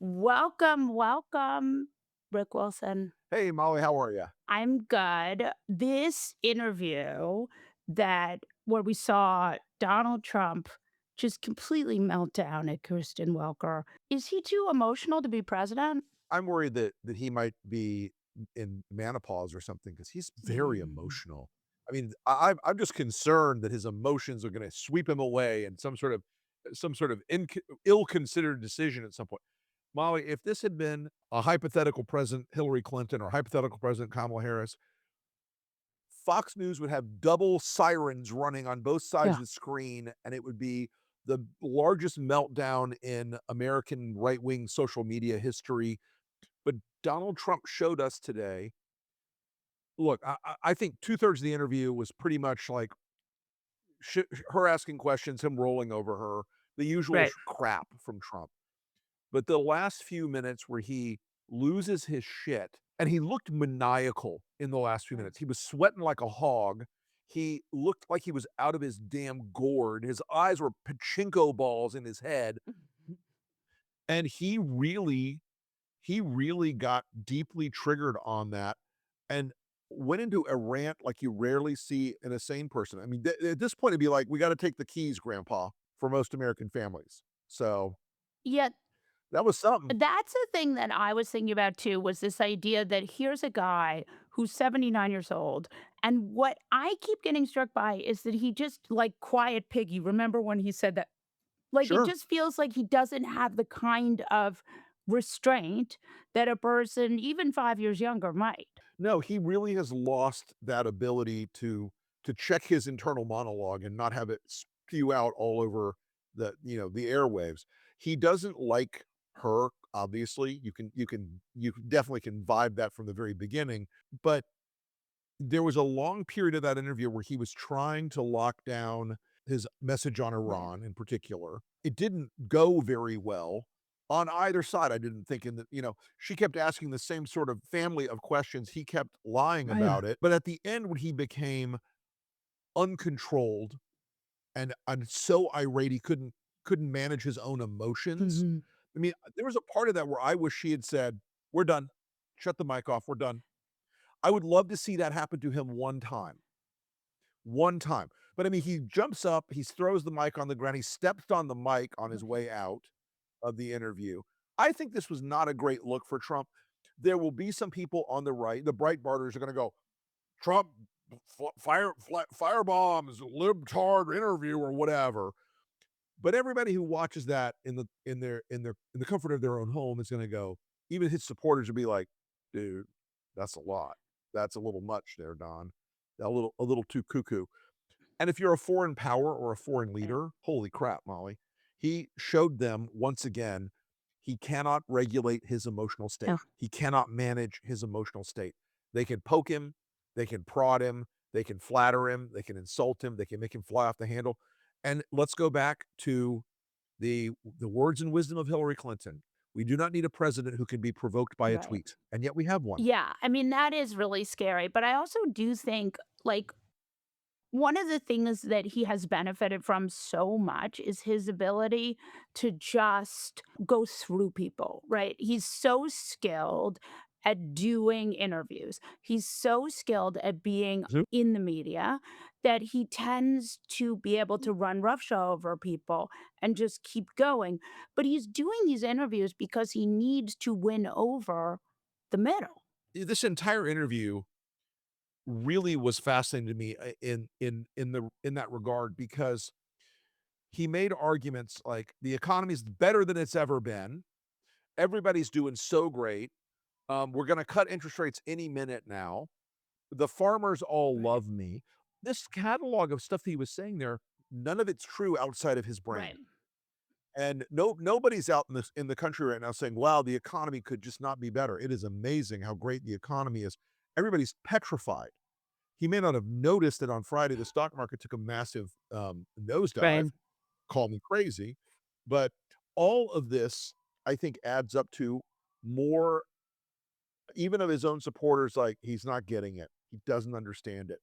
Welcome, Rick Wilson. Hey, Molly, how are you? I'm good. This interview that where we saw Donald Trump just completely melt down at Kristen Welker. Is he too emotional to be president? I'm worried that he might be in menopause or something because he's very Mm. emotional. I mean, I'm just concerned that his emotions are going to sweep him away in some sort of ill-considered decision at some point. Molly, if this had been a hypothetical President Hillary Clinton or hypothetical President Kamala Harris, Fox News would have double sirens running on both sides Yeah, of the screen, and it would be the largest meltdown in American right-wing social media history. But Donald Trump showed us today. Look, I think 2/3 of the interview was pretty much like her asking questions, him rolling over her, the usual right. crap from Trump. But the last few minutes where he loses his shit, and he looked maniacal in the last few Right. minutes. He was sweating like a hog. He looked like he was out of his damn gourd. His eyes were pachinko balls in his head, and he really got deeply triggered on that and went into a rant like you rarely see in a sane person. I mean, at this point, it'd be like, "We gotta take the keys, grandpa," for most American families. So, Yeah, that was something. that's the thing that I was thinking about too, was this idea that here's a guy who's 79 years old, and what I keep getting struck by is that he just like quiet piggy. Remember when he said that? Like, it Sure. just feels like he doesn't have the kind of restraint that a person even 5 years younger might. No, he really has lost that ability to check his internal monologue and not have it spew out all over the airwaves. He doesn't like her, obviously. You definitely can vibe that from the very beginning, but there was a long period of that interview where he was trying to lock down his message on Right. Iran in particular. It didn't go very well on either side. I didn't think in that, she kept asking the same sort of family of questions. He kept lying Right. about it. But at the end, when he became uncontrolled and so irate he couldn't manage his own emotions. Mhm. I mean, there was a part of that where I wish she had said, "We're done. Shut the mic off. We're done." I would love to see that happen to him one time. One time. But I mean, he jumps up, he throws the mic on the ground, he steps on the mic on his way out of the interview. I think this was not a great look for Trump. There will be some people on the right, the Breitbarters are gonna go, "Trump firebombs, libtard interview," or whatever. But everybody who watches that in the comfort of their own home is gonna go, even his supporters will be like, "Dude, that's a lot. That's a little much there, Don. A little too cuckoo." And if you're a foreign power or a foreign Right. leader, holy crap, Molly, he showed them once again he cannot regulate his emotional Yeah. state. He cannot manage his emotional state. They can poke him, they can prod him, they can flatter him, they can insult him, they can make him fly off the handle. And let's go back to the words and wisdom of Hillary Clinton. We do not need a president who can be provoked by a Right. tweet, and yet we have one. Yeah, I mean, that is really scary, but I also do think, like, one of the things that he has benefited from so much is his ability to just go through people, right? He's so skilled at doing interviews. He's so skilled at being Mhm. in the media that he tends to be able to run roughshod over people and just keep going. But he's doing these interviews because he needs to win over the middle. This entire interview really was fascinating to me, in that regard because he made arguments like the economy is better than it's ever been. Everybody's doing so great. We're going to cut interest rates any minute now. The farmers all Right. love me. This catalog of stuff that he was saying there, none of it's true outside of his Right. brain. And nobody's out in the country right now saying, "Wow, the economy could just not be better." It is amazing how great the economy is. Everybody's petrified. He may not have noticed that on Friday, the stock market took a massive, nosedive. Right. Call me crazy, but all of this, I think, adds up to more even of his own supporters, like, he's not getting it. He doesn't understand it.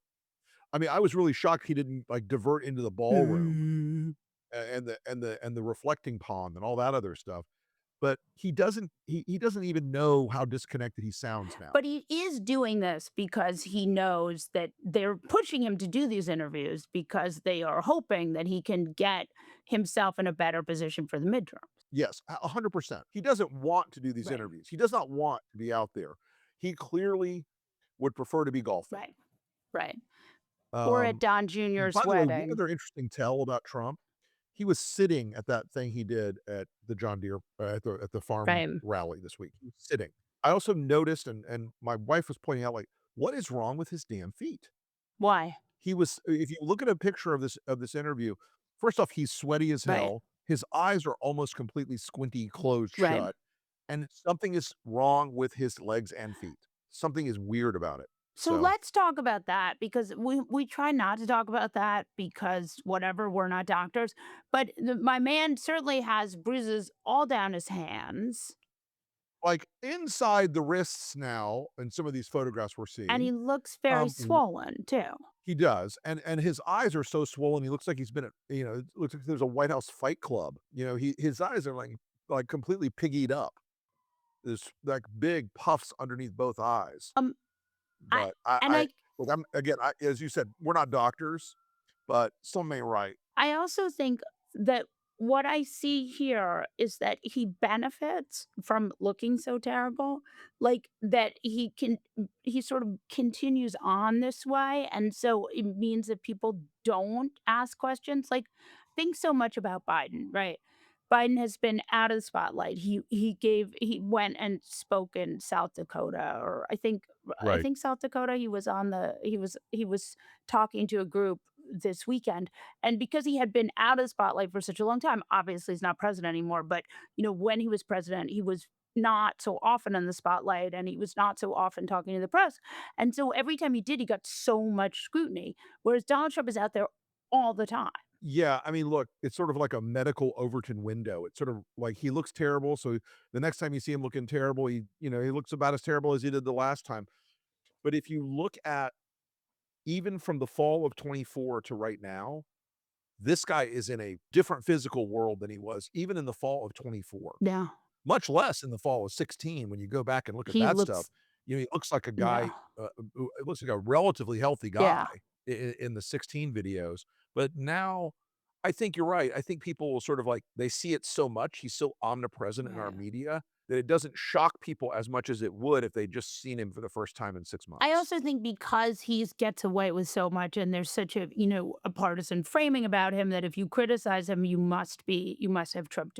I mean, I was really shocked he didn't, like, divert into the ballroom Mhm. and the reflecting pond and all that other stuff. but he doesn't even know how disconnected he sounds now. But he is doing this because he knows that they're pushing him to do these interviews because they are hoping that he can get himself in a better position for the midterms. Yes, 100%. He doesn't want to do these Right, interviews. He does not want to be out there. He clearly would prefer to be golfing. right, right. Or at Um, Don Jr.'s by the way, one wedding. other interesting tell about Trump, he was sitting at that thing he did at the John Deere at the farm Right. rally this week. He was sitting. I also noticed, and my wife was pointing out, like, what is wrong with his damn feet? Why? He was if you look at a picture of this interview, first off, he's sweaty as Right, hell. His eyes are almost completely squinty, closed right. shut, and something is wrong with his legs and feet. Something is weird about it. So So, let's talk about that because we try not to talk about that because whatever, we're not doctors. But my man certainly has bruises all down his hands, like, inside the wrists now in some of these photographs we're and he seeing, looks very w swollen too. he does, and his eyes are so swollen, he looks like he's been at it looks like there's a White House fight club. His eyes are, like, completely piggied up. There's, like, big puffs underneath both eyes. Um, I But I and I look, I'm again, as you said, we're not doctors, but something ain't right. I also think that what I see here is that he benefits from looking so terrible, like that he sort of continues on this way. And so it means that people don't ask questions. Like, think so much about Biden, right? Biden has been out of the spotlight. He went and spoke in South Dakota, or I Right. think South Dakota. He was talking to a group this weekend, and because he had been out of the spotlight for such a long time, obviously he's not president anymore, but, when he was president, he was not so often in the spotlight, and he was not so often talking to the press, and so every time he did, he got so much scrutiny, whereas Donald Trump is out there all the time. Yeah, I mean, look, it's sort of like a medical Overton window. It's sort of like he looks terrible, so the next time you see him looking terrible, he looks about as terrible as he did the last time. But if you look at even from the fall of '24 to right now, this guy is in a different physical world than he was even in the fall of '24. Yeah. Much less in the fall of '16 when you go back and look at He that stuff. looks He looks like a Yeah. guy, who it looks like a relatively healthy Yeah. guy in the '16 videos, but now I think you're right. I think people will sort of like they see it so much, he's so omnipresent in our Right. media that it doesn't shock people as much as it would if they'd just seen him for the first time in 6 I months. also think because he's gets away with so much and there's such a partisan framing about him that if you criticize him, you must have Trump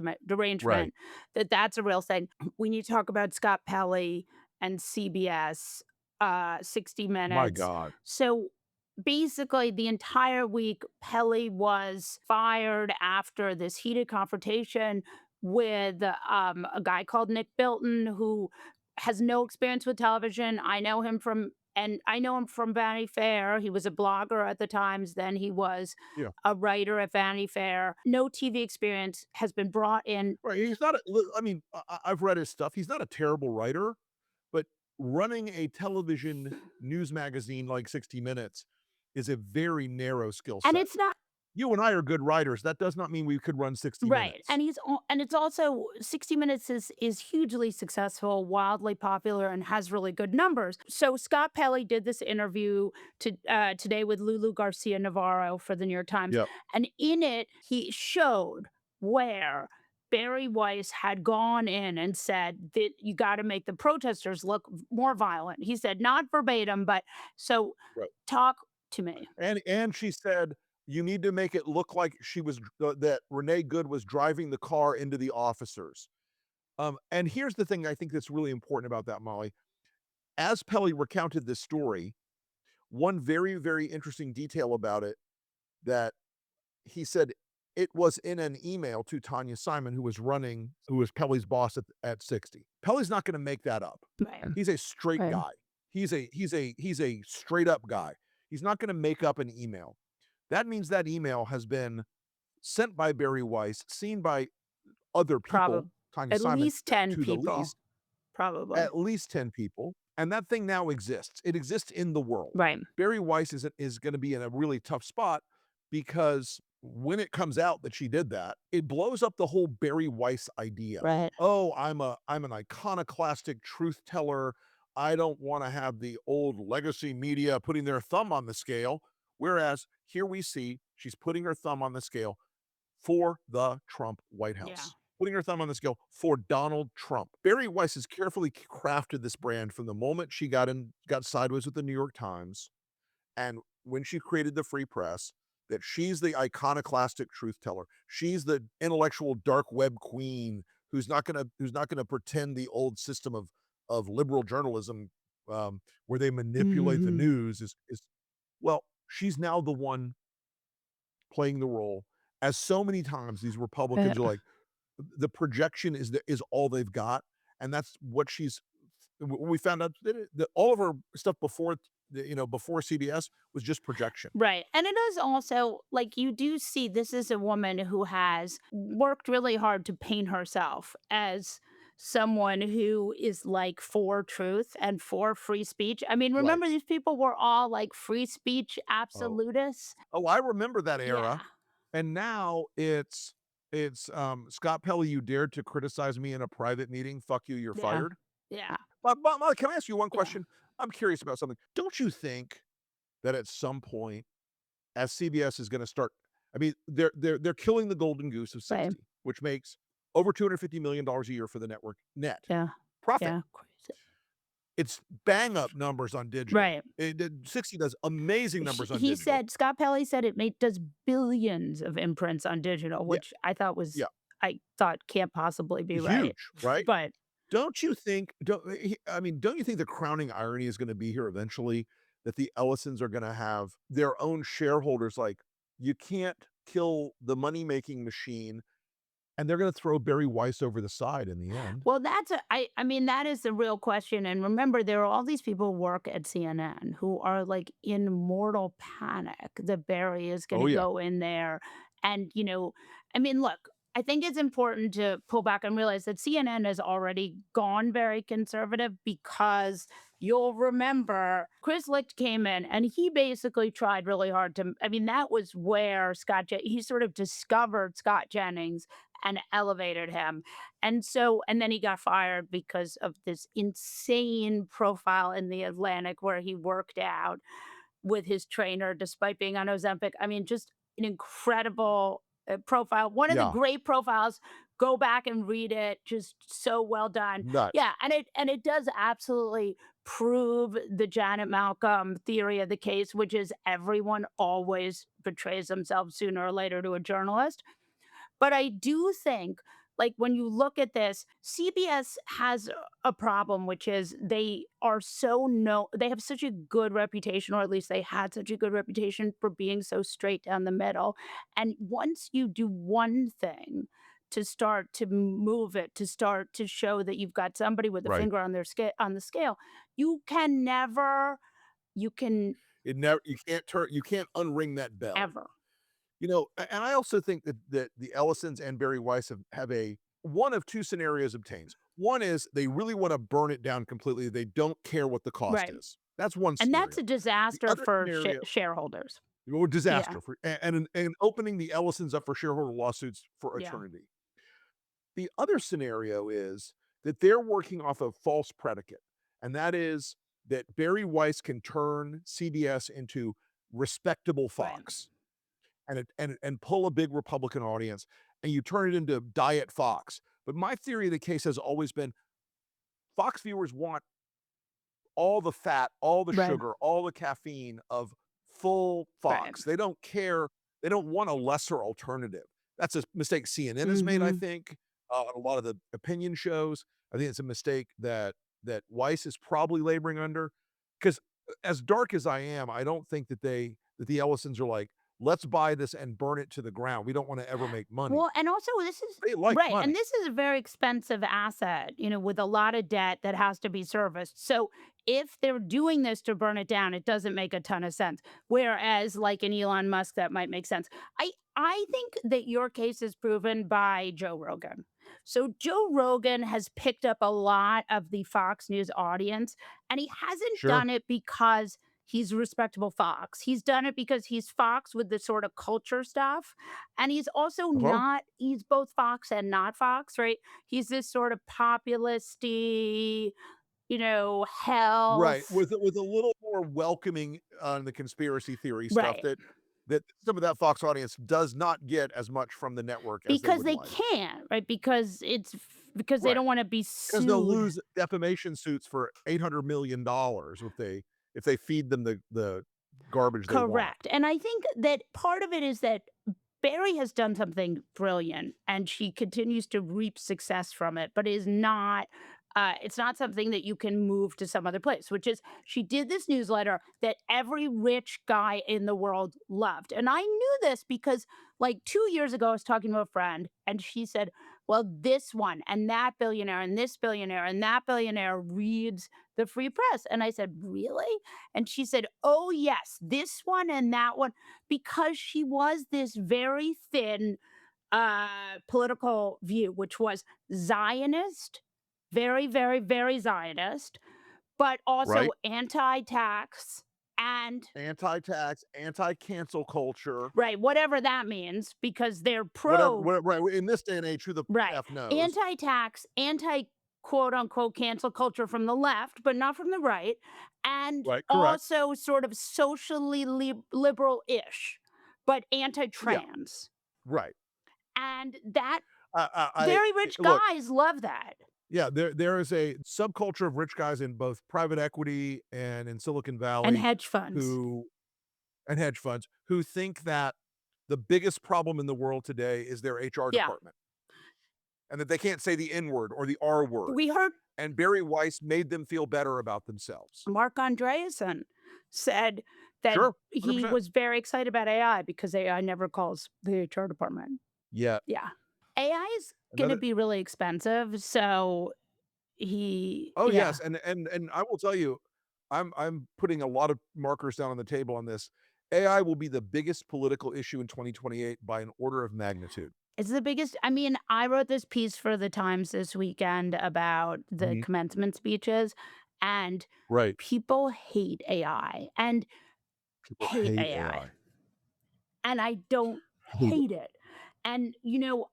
Right. derangement, that's a real thing. We need to talk about Scott Pelley and CBS, 60 My Minutes. god. So basically the entire week, Pelley was fired after this heated confrontation with a guy called Nick Bilton who has no experience with television. I know him from Vanity Fair. He was a blogger at the Times, then he was Yeah. a writer at Vanity Fair. No TV experience, has been brought in. Right, he's not a li I mean, I've read his stuff. He's not a terrible writer, but running a television news magazine like 60 Minutes is a very narrow skill And set. it's not You and I are good writers. That does not mean we could run 60 Right, Minutes. and it's also 60 Minutes is hugely successful, wildly popular, and has really good numbers. So Scott Pelley did this interview today with Lulu Garcia Navarro for the New York Times, Yep, and in it, he showed where Barry Weiss had gone in and said that you gotta make the protesters look more violent. He said, not verbatim, but so right. talk to me. And she said, "You need to make it look like she was that Renee Good was driving the car into the officers." And here's the thing I think that's really important about that, Molly. As Pelly recounted this story, one very, very interesting detail about it that he said it was in an email to Tanya Simon, who was Pelly's boss at 60. Pelly's not gonna make that up. Right, He's a straight right. guy. He's a straight up guy. He's not gonna make up an email. That means that email has been sent by Barry Weiss, seen by other people, Probably Tanya at Simon, least 10 to the people, least, probably. at least 10 people, and that thing now exists. It exists in the world. Right. Barry Weiss is gonna be in a really tough spot because when it comes out that she did that, it blows up the whole Barry Weiss idea. Right. "Oh, I'm an iconoclastic truth teller. I don't wanna have the old legacy media putting their thumb on the scale." Whereas here we see she's putting her thumb on the scale for the Trump White Yeah. House, putting her thumb on the scale for Donald Trump. Barry Weiss has carefully crafted this brand from the moment she got sideways with the New York Times and when she created the Free Press, that she's the iconoclastic truth teller. She's the intellectual dark web queen who's not gonna pretend the old system of liberal journalism, where they manipulate the Mhm. news is well, she's now the one playing the role, as so many times these Right. Republicans are like, the projection is all they've got, and that's what we found out that all of her stuff before before CBS was just projection. Right. And it is also like you do see this is a woman who has worked really hard to paint herself as someone who is like for truth and for free speech. I mean, Right. remember these people were all like free speech Oh. absolutists? Oh, I remember that era, Yeah. and now Scott Pelley, "You dared to criticize me in a private meeting. Fuck you, you're Yeah. fired." Yeah. But can I ask you one Yeah. question? I'm curious about something. Don't you think that at some point, as CBS is gonna start I mean, they're killing the golden goose of Right. 60, which makes over $250 million a year for the network net Yeah. profit. Yeah. Crazy. It's bang up numbers on digital. Right. It did 60 does amazing numbers on He digital. said Scott Pelley said it made does billions of imprints on digital, Yeah, which yeah, I thought can't possibly be right. huge, right? But Don't you think don't you think the crowning irony is gonna be here eventually that the Ellisons are gonna have their own shareholders like, you can't kill the money-making machine, and they're gonna throw Barry Weiss over the side in the end. well, I mean, that is the real question, and remember, there are all these people who work at CNN who are, like, in mortal panic that Barry is Oh, gonna yeah. go in there and, I mean, look, I think it's important to pull back and realize that CNN has already gone very conservative because you'll remember Chris Licht came in and he basically tried really hard to I mean, that was where he sort of discovered Scott Jennings and elevated him. And then he got fired because of this insane profile in the Atlantic where he worked out with his trainer despite being on Ozempic. I mean, just an incredible profile. One of the Yeah, great profiles. Go back and read it. Just so well done. nuts. Yeah, and it does absolutely prove the Janet Malcolm theory of the case, which is everyone always betrays themselves sooner or later to a journalist. But I do think, like, when you look at this, CBS has a problem, which is they have such a good reputation, or at least they had such a good reputation for being so straight down the middle. And once you do one thing to start to move it, to start to show that you've got somebody with a Right. finger on on the scale, you can never, you can You can't unring that bell. ever. And I also think that the Ellisons and Barry Weiss have a one of 2 scenarios obtains. One is they really wanna burn it down completely, they don't care what the cost Right. is. That's one And that's scenario. a The disaster other for scenario shareholders. or Yeah. disaster for and opening the Ellisons up for shareholder lawsuits for Yeah. eternity. The other scenario is that they're working off a false predicate, and that is that Barry Weiss can turn CBS into respectable Right. Fox and pull a big Republican audience, and you turn it into Diet Fox. But my theory of the case has always been Fox viewers want all the fat, all the Right. sugar, all the caffeine of full Right. Fox. They don't care. They don't want a lesser alternative. That's a mistake CNN has made, I Mhm. think, on a lot of the opinion shows. I think it's a mistake that Weiss is probably laboring under. Because as dark as I am, I don't think that the Ellisons are like, let's buy this and burn it to the ground. We don't want to ever make money. Well, and also this is They like right, and money. this is a very expensive asset, with a lot of debt that has to be serviced. So if they're doing this to burn it down, it doesn't make a ton of sense. Whereas like in Elon Musk, that might make sense. I think that your case is proven by Joe Rogan. So Joe Rogan has picked up a lot of the Fox News audience, and he hasn't Sure. done it because he's a respectable fox. He's done it because he's fox with the sort of culture stuff, and he's also Uh-huh. not he's both fox and not fox, right? He's this sort of populisty, Right, health. with a little more welcoming on the conspiracy theory stuff Right. that some of that Fox audience does not get as much from the network as they Because would they like. can't, right? Because they Right, don't wanna be because 'cause they'll sued. lose defamation suits for $800,000,000 if they feed them the garbage they want. Correct, and I think that part of it is that Barry has done something brilliant, and she continues to reap success from it, but is not it's not something that you can move to some other place, which is she did this newsletter that every rich guy in the world loved, and I knew this because, like, 2 years ago, I was talking to a friend, and she said, "Well, this one and that billionaire and this billionaire and that billionaire reads the free press," and I said, "Really?" And she said, "Oh, yes, this one and that one," because she was this very thin political view, which was Zionist, very, very, very Zionist, but also Right? anti-tax and Anti-tax, anti-cancel culture, right, whatever that means, because they're pro. whatever right, in this day and age, who the Right. F knows? Anti-tax, anti quote unquote cancel culture from the left, but not from the right, and Right, correct. also sort of socially liberal-ish, but Yeah, anti-trans. right. And that very I rich look, guys love that. yeah, there is a subculture of rich guys in both private equity and in Silicon And Valley hedge funds. who and hedge funds who think that the biggest problem in the world today is their HR Yeah. department, and that they can't say the N word or the R word, We heard and Barry Weiss made them feel better about themselves. Mark Andreessen said that Sure, he 100%. was very excited about AI because AI never calls the HR department. Yeah, Yeah. AI is gonna another be really expensive, so oh, yeah. yes, and I will tell you, I'm putting a lot of markers down on the table on this. AI will be the biggest political issue in 2028 by an order of magnitude. It's the biggest I mean, I wrote this piece for the Times this weekend about the Mhm. commencement speeches, and Right. people hate AI and People hate hate AI, AI. and I don't Hate it. hate it. And,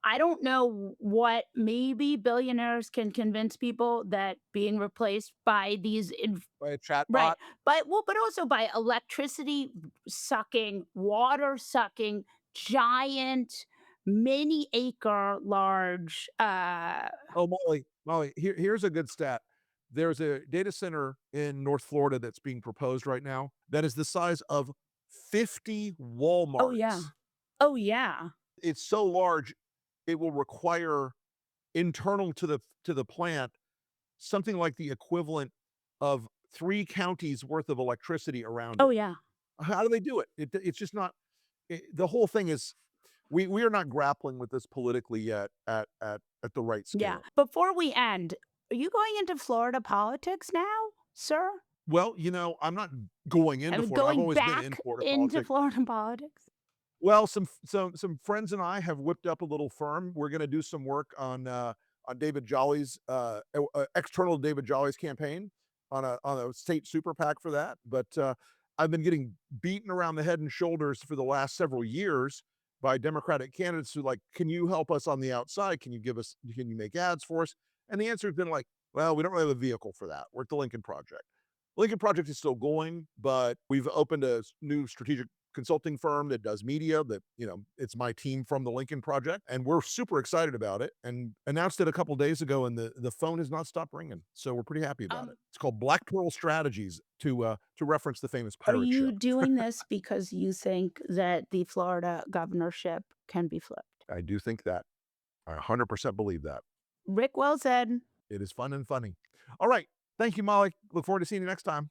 I don't know what maybe billionaires can convince people that being replaced by these By a right, chatbot? but also by electricity sucking, water sucking, giant, many acre large, Oh, Molly, here's a good stat. There's a data center in North Florida that's being proposed right now that is the size of 50 oh, yeah. Walmarts. Oh, yeah. It's so large, it will require internal to the plant something like the equivalent of 3 counties worth of electricity around Oh, it. yeah. How do they do it? It's just not the whole thing is we are not grappling with this politically yet at the right Yeah. scale. Before we end, are you going into Florida politics now, sir? Well, I'm not going I into mean, Florida. I've going always been in back Florida into politics. Florida politics? Well, some friends and I have whipped up a little firm. We're gonna do some work on David Jolly's, external David Jolly's campaign on a state super PAC for that. But, I've been getting beaten around the head and shoulders for the last several years by Democratic candidates who like, "Can you help us on the outside? Can you make ads for us?" And the answer has been like, "Well, we don't really have a vehicle for that. We're at the Lincoln Project." Lincoln Project is still going, but we've opened a new strategic consulting firm that does media that, it's my team from the Lincoln Project, and we're super excited about it and announced it a couple days ago, and the phone has not stopped ringing. So we're pretty happy about it. Um, It's called Black Twirl Strategies to reference the famous are pirate you ship. doing this because you think that the Florida governorship can be flipped? I do think that. I 100% believe that. Rick well said. It is fun and funny. All right. Thank you, Molly. Look forward to seeing you next time.